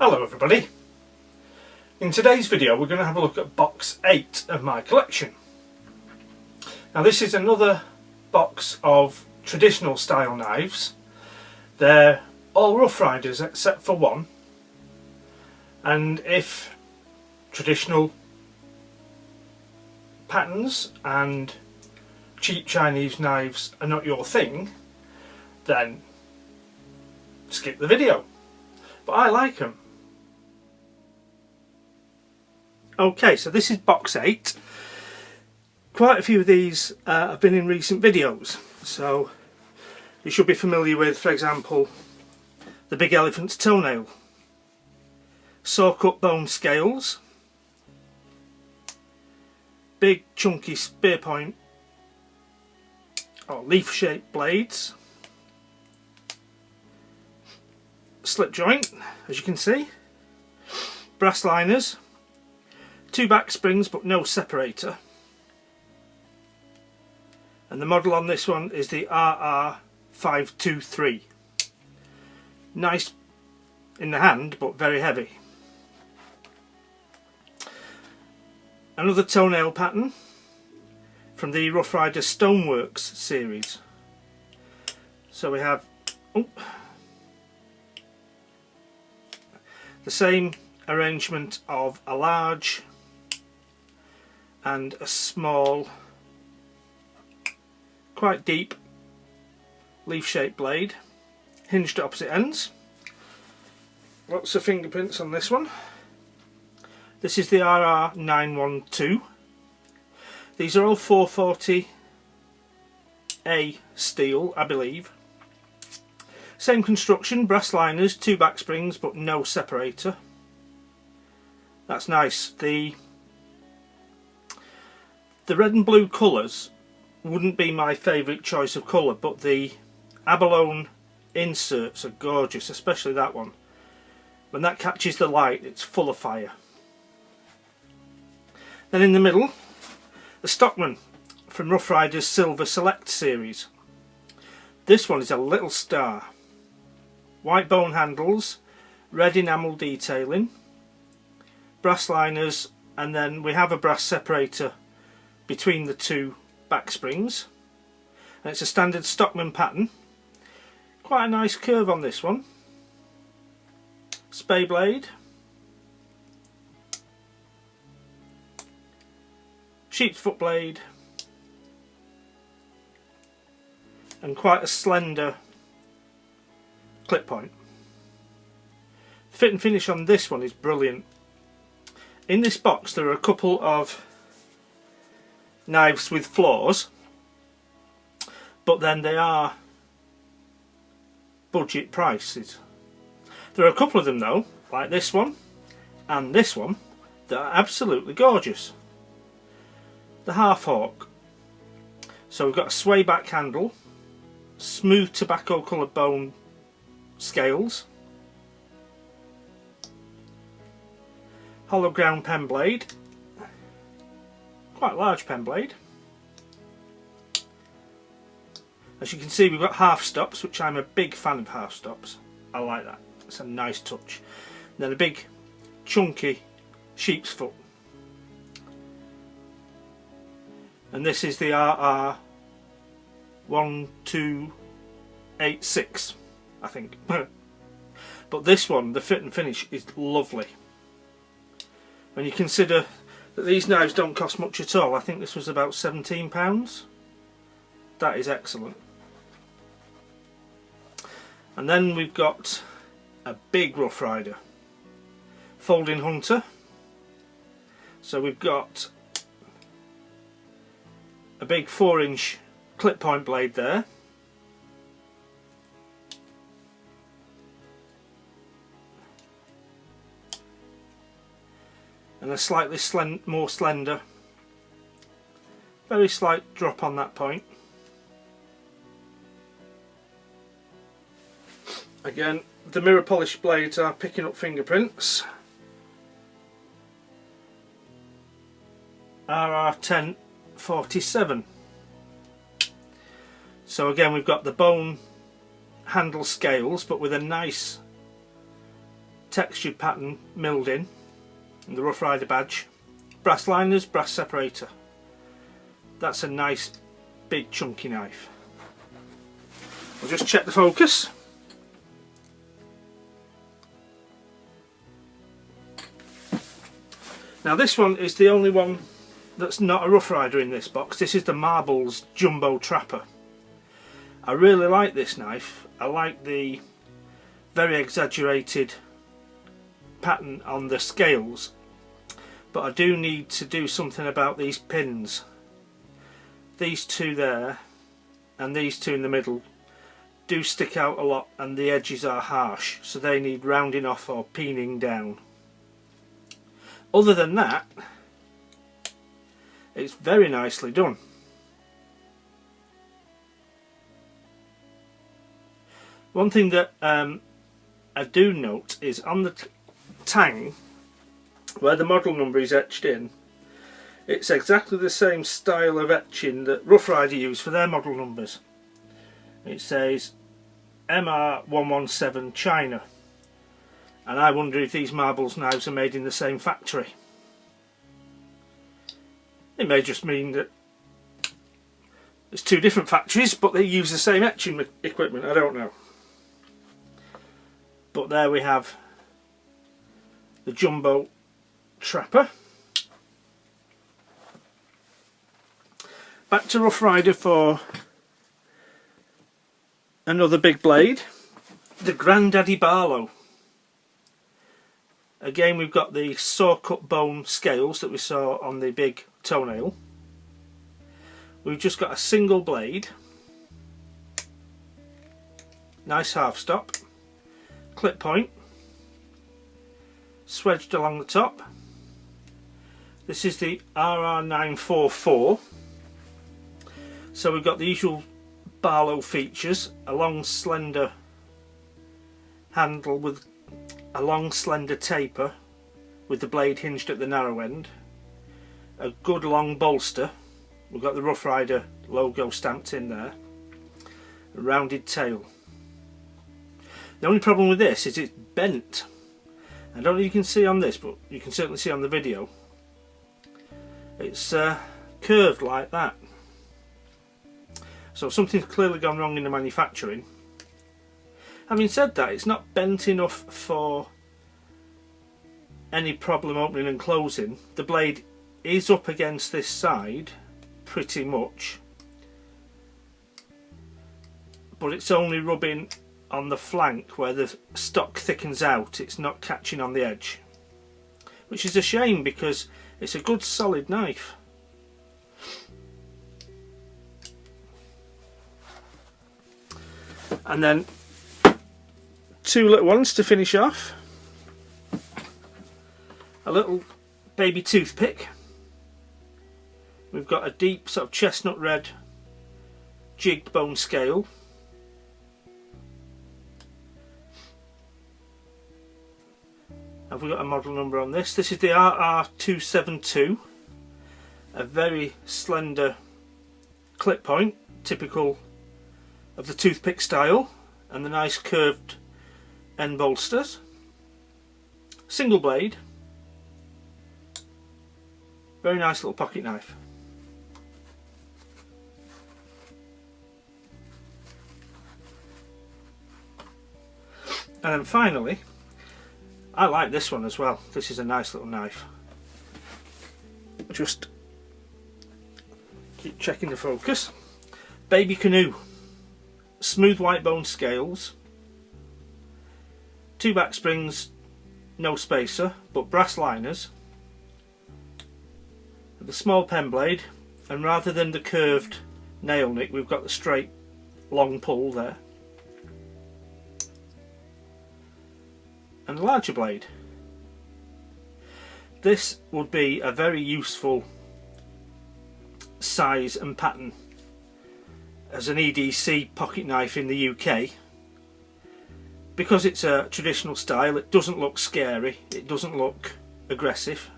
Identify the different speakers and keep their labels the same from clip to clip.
Speaker 1: Hello everybody. In today's video we're going to have a look at box 8 of my collection. Now this is another box of traditional style knives. They're all Rough Riders except for one, and if traditional patterns and cheap Chinese knives are not your thing, then skip the video. But I like them. Okay, so this is box 8. Quite a few of these have been in recent videos, so you should be familiar with, for example, the Big Elephant's Toenail, saw cut bone scales, big chunky spear point or leaf shaped blades, slip joint, as you can see, brass liners, 2 back springs but no separator, and the model on this one is the RR523. Nice in the hand but very heavy. Another toenail pattern from the Rough Rider Stoneworks series. So we have the same arrangement of a large and a small, quite deep leaf shaped blade, hinged at opposite ends. Lots of fingerprints on this one. This is the RR912. These are all 440A steel, I believe. Same construction, brass liners, 2 back springs but no separator. That's nice. The red and blue colours wouldn't be my favourite choice of colour, but the abalone inserts are gorgeous, especially that one. When that catches the light, it's full of fire. Then in the middle, the Stockman from Rough Rider's Silver Select series. This one is a little star. White bone handles, red enamel detailing, brass liners, and then we have a brass separator between the 2 back springs. And it's a standard Stockman pattern. Quite a nice curve on this one. Spay blade, sheep's foot blade, and quite a slender clip point. Fit and finish on this one is brilliant. In this box there are a couple of knives with flaws, but then they are budget prices. There are a couple of them though, like this one and this one, that are absolutely gorgeous. The Half Hawk. So we've got a sway back handle, smooth tobacco coloured bone scales, hollow ground pen blade, quite a large pen blade. As you can see, we've got half stops, which I'm a big fan of half stops. I like that, it's a nice touch. And then a big chunky sheep's foot. And this is the RR1286, I think. But this one, the fit and finish is lovely. When you consider that these knives don't cost much at all, I think this was about £17. That is excellent. And then we've got a big Rough Rider, Folding Hunter. So we've got a big 4-inch clip point blade there. And a slightly more slender, very slight drop on that point. Again, the mirror polish blades are picking up fingerprints. RR1047. So again, we've got the bone handle scales, but with a nice textured pattern milled in, and the Rough Rider badge, brass liners, brass separator. That's a nice big chunky knife. I'll just check the focus. Now this one is the only one that's not a Rough Rider in this box. This is the Marbles Jumbo Trapper. I really like this knife. I like the very exaggerated pattern on the scales, but I do need to do something about these pins. These two there and these two in the middle do stick out a lot, and the edges are harsh, so they need rounding off or peening down. Other than that, it's very nicely done. One thing that I do note is on the tang, where the model number is etched in, it's exactly the same style of etching that Rough Rider use for their model numbers. It says MR117 China, and I wonder if these Marbles knives are made in the same factory. It may just mean that there's two different factories, but they use the same etching equipment, I don't know. But there we have the Jumbo Trapper. Back to Rough Rider for another big blade, the Grandaddy Barlow. Again, we've got the saw cut bone scales that we saw on the big toenail. We've just got a single blade, nice half stop, clip point, swedged along the top. This is the RR944. So we've got the usual Barlow features, a long slender handle with a long slender taper with the blade hinged at the narrow end, a good long bolster, we've got the Rough Rider logo stamped in there, a rounded tail. The only problem with this is it's bent. I don't know if you can see on this, but you can certainly see on the video. It's curved like that. So something's clearly gone wrong in the manufacturing. Having said that, it's not bent enough for any problem opening and closing. The blade is up against this side pretty much, but it's only rubbing on the flank where the stock thickens out. It's not catching on the edge, which is a shame because it's a good solid knife. And then two little ones to finish off. A little baby toothpick. We've got a deep sort of chestnut red jigged bone scale. Have we got a model number on this? This is the RR272. A very slender clip point, typical of the toothpick style, and the nice curved end bolsters. Single blade. Very nice little pocket knife. And then finally, I like this one as well. This is a nice little knife. Just keep checking the focus. Baby Canoe. Smooth white bone scales. Two back springs, no spacer, but brass liners. The small pen blade, and rather than the curved nail nick, we've got the straight long pull there. And a larger blade. This would be a very useful size and pattern as an EDC pocket knife in the UK. Because it's a traditional style, it doesn't look scary, it doesn't look aggressive.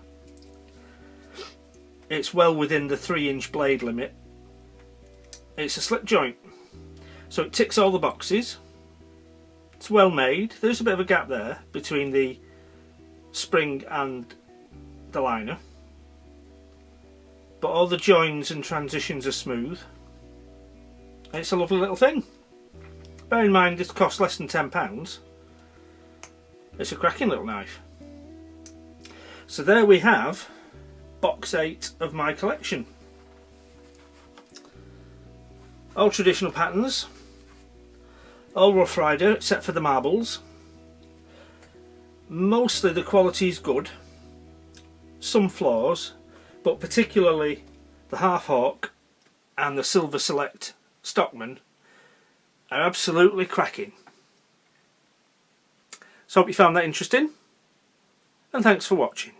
Speaker 1: It's well within the 3-inch blade limit. It's a slip joint, so it ticks all the boxes. It's well made. There's a bit of a gap there between the spring and the liner, but all the joins and transitions are smooth. It's a lovely little thing. Bear in mind it costs less than £10. It's a cracking little knife. So there we have box 8 of my collection. All traditional patterns, all Rough Rider except for the marbles. Mostly the quality is good, some flaws, but particularly the Half Hawk and the Silver Select Stockman are absolutely cracking. So hope you found that interesting, and thanks for watching.